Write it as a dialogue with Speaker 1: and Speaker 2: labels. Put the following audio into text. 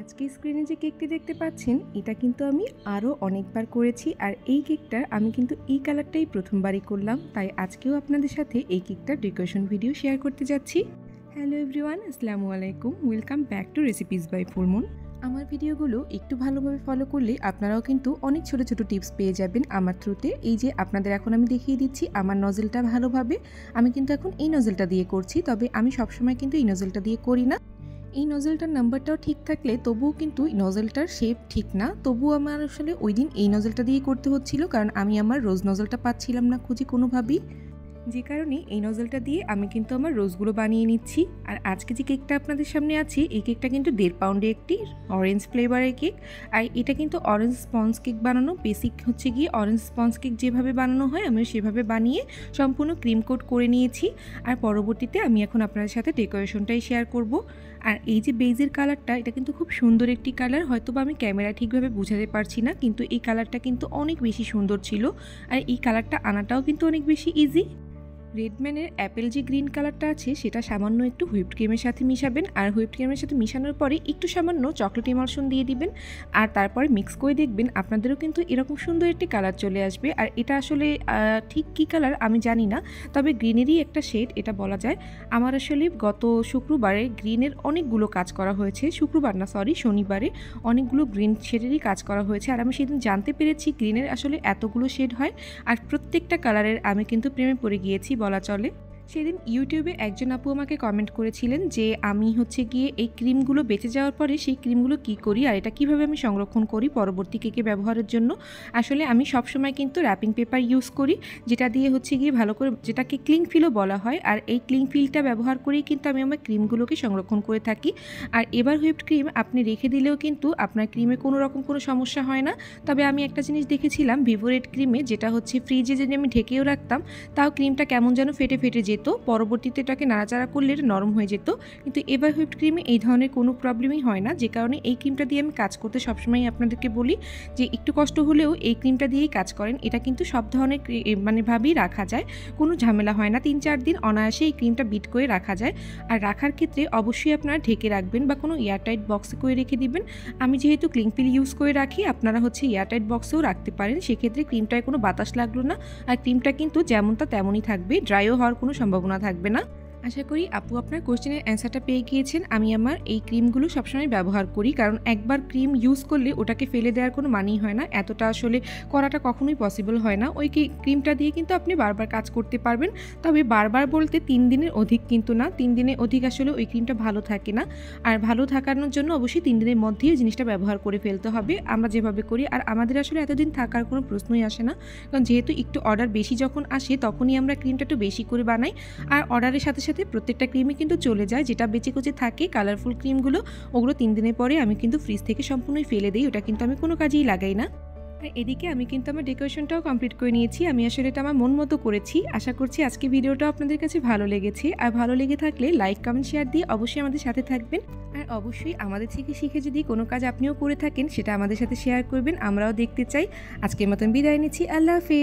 Speaker 1: আজকে স্ক্রিনে যে কেকটি দেখতে পাচ্ছেন এটা কিন্তু আমি আরও অনেকবার করেছি আর এই কেকটার আমি কিন্তু এই কালারটাই প্রথমবারই করলাম। তাই আজকেও আপনাদের সাথে এই কেকটার ডেকোরেশন ভিডিও শেয়ার করতে যাচ্ছি। হ্যালো এভরিওয়ান, আসসালামু আলাইকুম, welcome back to recipes by Fullmoon. আমার ভিডিওগুলো একটু ভালোভাবে ফলো করলে আপনারাও কিন্তু অনেক ছোট ছোট টিপস পেয়ে যাবেন আমার থ্রুতে। এই যে আপনাদের এখন আমি দেখিয়ে দিচ্ছি আমার নজলটা ভালোভাবে। আমি কিন্তু এখন এই নজলটা দিয়ে করছি, তবে আমি সবসময় কিন্তু এই নজলটা দিয়ে করি না। এই নজলটার নাম্বারটাও ঠিক থাকলে তবুও কিন্তু নজলটার শেপ ঠিক না, তবুও আমার আসলে ওই দিন এই নজলটা দিয়ে করতে হচ্ছিল, কারণ আমি আমার রোজ নজলটা পাচ্ছিলাম না খুঁজে কোনোভাবেই, যে কারণে এই নজলটা দিয়ে আমি কিন্তু আমার রোজগুলো বানিয়ে নিচ্ছি। আর আজকে যে কেকটা আপনাদের সামনে আছে এই কেকটা কিন্তু 1.5 পাউন্ডে একটি অরেঞ্জ ফ্লেভারের কেক। আর এটা কিন্তু অরেঞ্জ স্পঞ্জ কেক বানানো, বেসিক হচ্ছে গিয়ে অরেঞ্জ স্পঞ্জ কেক যেভাবে বানানো হয় আমি সেভাবে বানিয়ে সম্পূর্ণ ক্রিম কোট করে নিয়েছি। আর পরবর্তীতে আমি এখন আপনাদের সাথে ডেকোরেশনটাই শেয়ার করব। আর এই যে বেজের কালারটা, এটা কিন্তু খুব সুন্দর একটি কালার, হয়তো বা আমি ক্যামেরা ঠিকভাবে বোঝাতে পারছি না, কিন্তু এই কালারটা কিন্তু অনেক বেশি সুন্দর ছিল। আর এই কালারটা আনাটাও কিন্তু অনেক বেশি ইজি। রেডম্যানের অ্যাপেল যে গ্রিন কালারটা আছে সেটা সামান্য একটু হুইপড ক্রিমের সাথে মিশাবেন, আর হুইপড ক্রিমের সাথে মিশানোর পরে একটু সামান্য চকলেট ইমালশন দিয়ে দিবেন, আর তারপরে মিক্স করে দেখবেন আপনাদেরও কিন্তু এরকম সুন্দর একটি কালার চলে আসবে। আর এটা আসলে ঠিক কী কালার আমি জানি না, তবে গ্রিনেরই একটা শেড এটা বলা যায়। আমার আসলে গত শুক্রবারে গ্রিনের অনেকগুলো কাজ করা হয়েছে, শনিবারে অনেকগুলো গ্রিন শেডেরই কাজ করা হয়েছে। আর আমি সেদিন জানতে পেরেছি গ্রিনের আসলে এতগুলো শেড হয়, আর প্রত্যেকটা কালারের আমি কিন্তু প্রেমে পড়ে গিয়েছি বলা চলে। সেদিন ইউটিউবে একজন আপু আমাকে কমেন্ট করেছিলেন যে আমি হচ্ছে গিয়ে এই ক্রিমগুলো বেঁচে যাওয়ার পরে সেই ক্রিমগুলো কি করি আর এটা কিভাবে আমি সংরক্ষণ করি পরবর্তী কেকে ব্যবহারের জন্য। আসলে আমি সবসময় কিন্তু র্যাপিং পেপার ইউজ করি, যেটা দিয়ে হচ্ছে গিয়ে ভালো করে, যেটাকে ক্লিং ফিলও বলা হয়। আর এই ক্লিং ফিলটা ব্যবহার করেই কিন্তু আমি আমার ক্রিমগুলোকে সংরক্ষণ করে থাকি। আর এবার হুইপড ক্রিম আপনি রেখে দিলেও কিন্তু আপনার ক্রিমে কোনো রকম কোনো সমস্যা হয় না। তবে আমি একটা জিনিস দেখেছিলাম ভিভোরেড ক্রিমে, যেটা হচ্ছে ফ্রিজে যদি আমি ঢেকেও রাখতাম তাও ক্রিমটা কেমন যেন ফেটে ফেটে যেত, পরবর্তীতে এটাকে নাড়াচাড়া করলে এটা নরম হয়ে যেত। কিন্তু এবার হুইপড ক্রিমে এই ধরনের কোনো প্রবলেমই হয় না, যে কারণে এই ক্রিমটা দিয়ে আমি কাজ করতে সবসময় আপনাদেরকে বলি যে একটু কষ্ট হলেও এই ক্রিমটা দিয়েই কাজ করেন। এটা কিন্তু সব ধরনের ভাবেই রাখা যায়, কোনো ঝামেলা হয় না, 3-4 দিন অনায়াসে এই ক্রিমটা বিট করে রাখা যায়। আর রাখার ক্ষেত্রে অবশ্যই আপনারা ঢেকে রাখবেন বা কোনো এয়ারটাইট বক্সে করে রেখে দিবেন। আমি যেহেতু ক্লিং ফিল ইউজ করে রাখি, আপনারা হচ্ছে এয়ারটাইট বক্সেও রাখতে পারেন, সেক্ষেত্রে ক্রিমটায় কোনো বাতাস লাগলো না, আর ক্রিমটা কিন্তু যেমনটা তেমনই থাকবে, ড্রাইও হওয়ার কোনো সম্ভাবনা থাকবে না। আশা করি আপু আপনার কোশ্চেনের অ্যান্সারটা পেয়ে গিয়েছেন। আমি আমার এই ক্রিমগুলো সবসময় ব্যবহার করি, কারণ একবার ক্রিম ইউজ করলে ওটাকে ফেলে দেওয়ার কোনো মানেই হয় না, এতটা আসলে করাটা কখনোই পসিবল হয় না। ওই ক্রিমটা দিয়ে কিন্তু আপনি বারবার কাজ করতে পারবেন, তবে বারবার বলতে 3 দিনের অধিক কিন্তু না, 3 দিনের অধিক আসলে ওই ক্রিমটা ভালো থাকে না। আর ভালো থাকানোর জন্য অবশ্যই 3 দিনের মধ্যেই জিনিসটা ব্যবহার করে ফেলতে হবে, আমরা যেভাবে করি। আর আমাদের আসলে এতদিন থাকার কোনো প্রশ্নই আসে না, কারণ যেহেতু একটু অর্ডার বেশি যখন আসে তখনই আমরা ক্রিমটা একটু বেশি করে বানাই, আর অর্ডারের সাথে সাথে প্রত্যেকটা ক্রিমই কিন্তু চলে যায়, যেটা বেঁচে কুচে থাকে কালারফুল ক্রিমগুলো, ওগুলো 3 দিনের পরে আমি কিন্তু ফ্রিজ থেকে সম্পূর্ণই ফেলে দিই, ওটা কিন্তু আমি কোনো কাজেই লাগাই না। আর এদিকে আমি কিন্তু আমার ডেকোরেশনটাও কমপ্লিট করে নিয়েছি, আমি আসলে এটা আমার মন মতো করেছি। আশা করছি আজকে ভিডিওটা আপনাদের কাছে ভালো লেগেছে, আর ভালো লেগে থাকলে লাইক কমেন্ট শেয়ার দিয়ে অবশ্যই আমাদের সাথে থাকবেন। আর অবশ্যই আমাদের থেকে শিখে যদি কোনো কাজ আপনিও করে থাকেন সেটা আমাদের সাথে শেয়ার করবেন, আমরাও দেখতে চাই। আজকের মতন বিদায় নিচ্ছি, আল্লাহ হাফেজ।